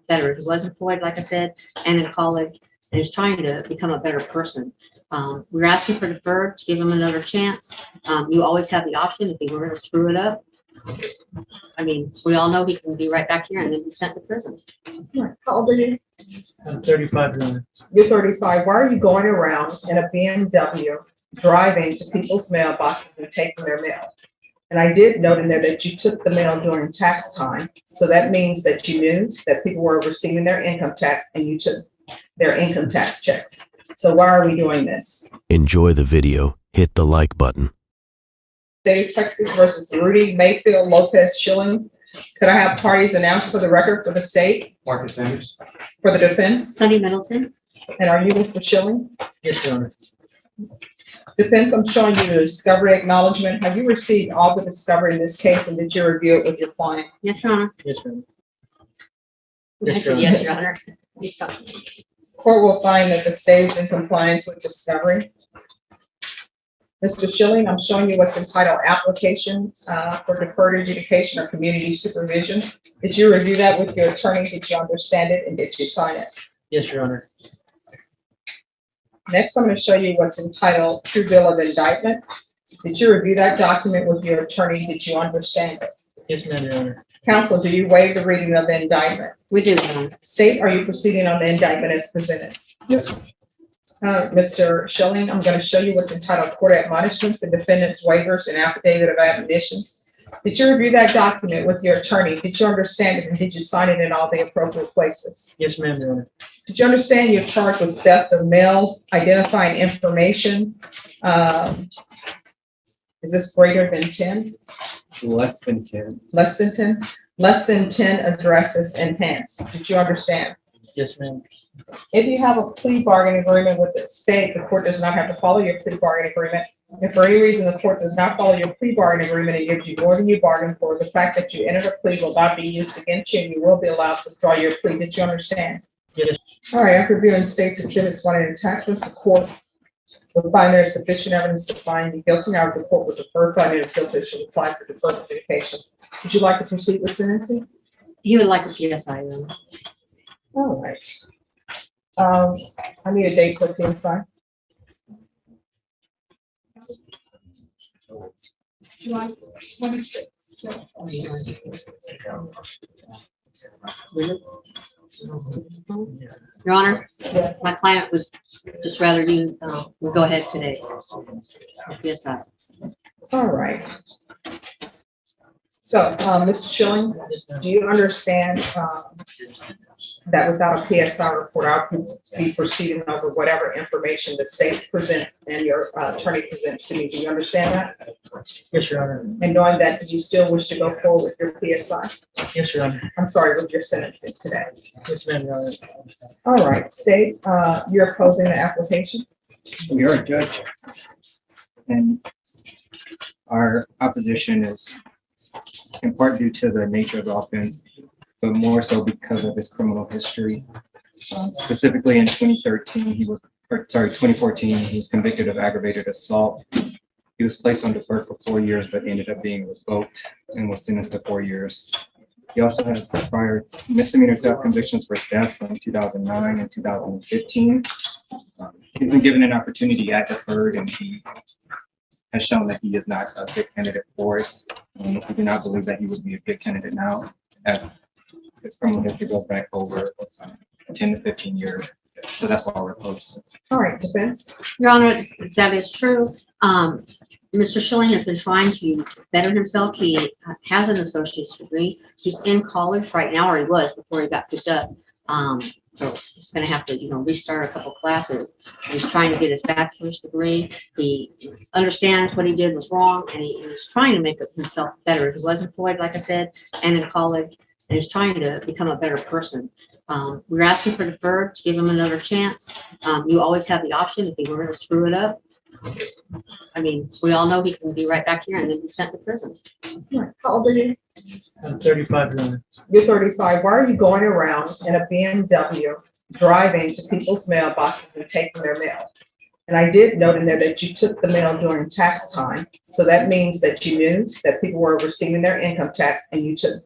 better. He was employed, like I said, and in college, and he's trying to become a better person. We're asking for deferred to give him another chance. You always have the option if he were to screw it up. I mean, we all know he can be right back here and then be sent to prison. How old are you? I'm 35 now. You're 35. Why are you going around in a BMW driving to people's mailboxes and taking their mail? And I did note in there that you took the mail during tax time. So that means that you knew that people were receiving their income tax and you took their income tax checks. So why are we doing this? Enjoy the video. Hit the like button. State of Texas versus Rudy Mayfield Lopez Schilling. Could I have parties announced for the record for the state? Marcus Sanders. For the defense? Sonny Middleton. And are you Mr. Schilling? Yes, Your Honor. Defense, I'm showing you the discovery acknowledgement. Have you received all the discovery in this case and did you review it with your client? Yes, Your Honor. Yes, Your Honor. I said yes, Your Honor. He's talking. Court will find that the state is in compliance with discovery. Mr. Schilling, I'm showing you what's entitled application for deferred adjudication or community supervision. Did you review that with your attorney? Did you understand it and did you sign it? Yes, Your Honor. Next, I'm going to show you what's entitled True Bill of Indictment. Did you review that document with your attorney? Did you understand it? Yes, ma'am, Your Honor. Counsel, do you waive the reading of the indictment? We do, Your Honor. State, are you proceeding on the indictment as presented? Yes. Mr. Schilling, I'm going to show you what's entitled Court Admonishments and Defendant's Waivers and Affidavit of Admonitions. Did you review that document with your attorney? Did you understand it and did you sign it in all the appropriate places? Yes, ma'am, Your Honor. Did you understand you're charged with theft of mail, identifying information? Is this greater than 10? Less than 10. Less than 10? Less than 10 addresses enhanced. Did you understand? Yes, ma'am. If you have a plea bargain agreement with the state, the court does not have to follow your plea bargain agreement. If for any reason the court does not follow your plea bargain agreement and gives you more than you bargained for, the fact that you entered a plea will not be used against you and you will be allowed to withdraw your plea. Did you understand? Yes. All right, after reviewing state's exhibits 1 and attachments, the court will find there is sufficient evidence to find you guilty. Now the court will defer finding of guilt should apply for deferred adjudication. Would you like to proceed with sentencing? He would like a PSI, Your Honor. All right. I need a date for PSI. July 26th. Your Honor, Yes. my client would just rather you would go ahead today. PSI. All right. So, Mr. Schilling, do you understand that without a PSI report, I'll be proceeding over whatever information the state presents and your attorney presents to me? Do you understand that? Yes, Your Honor. And knowing that, do you still wish to go forward with your PSI? Yes, Your Honor. I'm sorry, with your sentencing today. Yes, ma'am, Your Honor. All right, state, you're opposing the application? We are a judge, and our opposition is in part due to the nature of the offense, but more so because of his criminal history. Specifically in 2014, he was convicted of aggravated assault. He was placed on deferred for 4 years, but ended up being revoked and was sentenced to 4 years. He also has prior misdemeanor theft convictions for theft from 2009 and 2015. He's been given an opportunity at deferred, and he has shown that he is not a good candidate for it. We do not believe that he would be a good candidate now, as his criminal history goes back over 10 to 15 years. So that's why we're opposed. All right, defense. Your Honor, that is true. Mr. Schilling has been trying to better himself. He has an associate's degree. He's in college right now, or he was before he got picked up. So he's going to have to, restart a couple classes. He's trying to get his bachelor's degree. He understands what he did was wrong, and he's trying to make himself better. He was employed, like I said, and in college, and he's trying to become a better person. We're asking for deferred to give him another chance. You always have the option if he were to screw it up. I mean, we all know he can be right back here and then be sent to prison. All right, how old are you? I'm 35, Your Honor. You're 35. Why are you going around in a BMW driving to people's mailboxes and taking their mail? And I did note in there that you took the mail during tax time. So that means that you knew that people were receiving their income tax and you took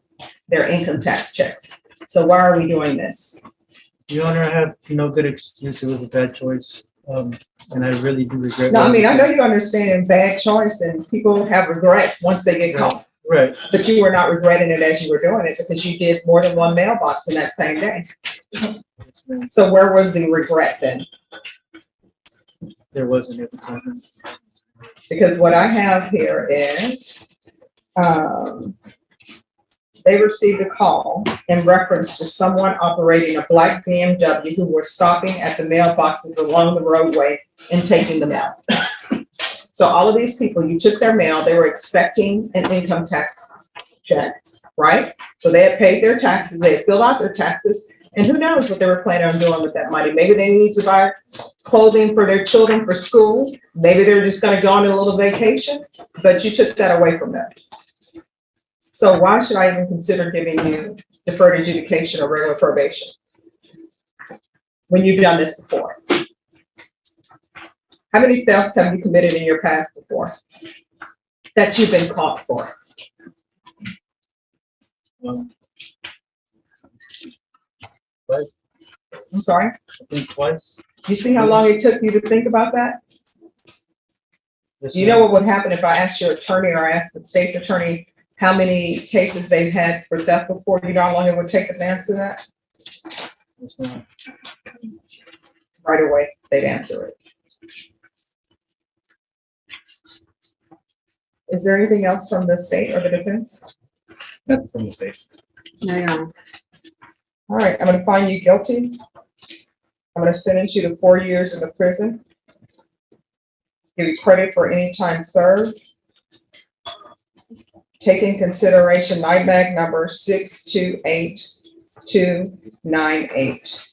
their income tax checks. So why are we doing this? Your Honor, I have no good excuse. It was a bad choice. And I really do regret. No, I what mean, I did. know you understand bad choice and people have regrets once they get caught. Right. But you were not regretting it as you were doing it because you did more than one mailbox in that same day. Yes, ma'am. So where was the regret then? There wasn't at the time. Because what I have here is, they received a call in reference to someone operating a black BMW who were stopping at the mailboxes along the roadway and taking the mail. So all of these people, you took their mail, they were expecting an income tax check, right? So they had paid their taxes, they had filled out their taxes, and who knows what they were planning on doing with that money. Maybe they need to buy clothing for their children for school. Maybe they're just gonna go on a little vacation, but you took that away from them. So why should I even consider giving you deferred adjudication or regular probation? When you've done this before? How many thefts have you committed in your past before? That you've been caught for? Twice. I'm sorry? I think twice. You see how long it took you to think about that? Yes, Do you know what would happen if I asked your attorney or asked the state's attorney how many cases they've had for theft before? You know how long it would take them to answer that? Yes, ma'am. Right away, they'd answer it. Is there anything else from the state or the defense? Nothing from the state. No, Your Honor. All right, I'm gonna find you guilty. I'm gonna sentence you to 4 years in the prison. Give you credit for any time served. Take in consideration NIMAG number 628298.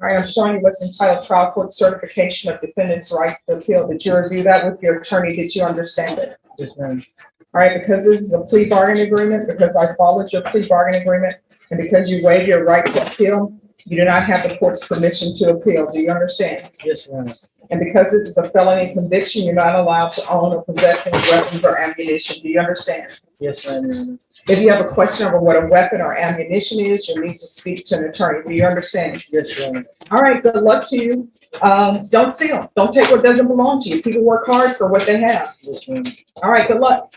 All right, I'm showing you what's entitled Trial Court Certification of Defendant's Rights to Appeal. Did you review that with your attorney? Did you understand it? Yes, ma'am. All right, because this is a plea bargain agreement, because I followed your plea bargain agreement, and because you waive your right to appeal, you do not have the court's permission to appeal. Do you understand? Yes, ma'am. And because this is a felony conviction, you're not allowed to own or possess any weapons or ammunition. Do you understand? Yes, ma'am. Your Honor. If you have a question over what a weapon or ammunition is, you need to speak to an attorney. Do you understand? Yes, Your Honor. All right, good luck to you. Don't steal. Don't take what doesn't belong to you. People work hard for what they have. Yes, ma'am. All right, good luck.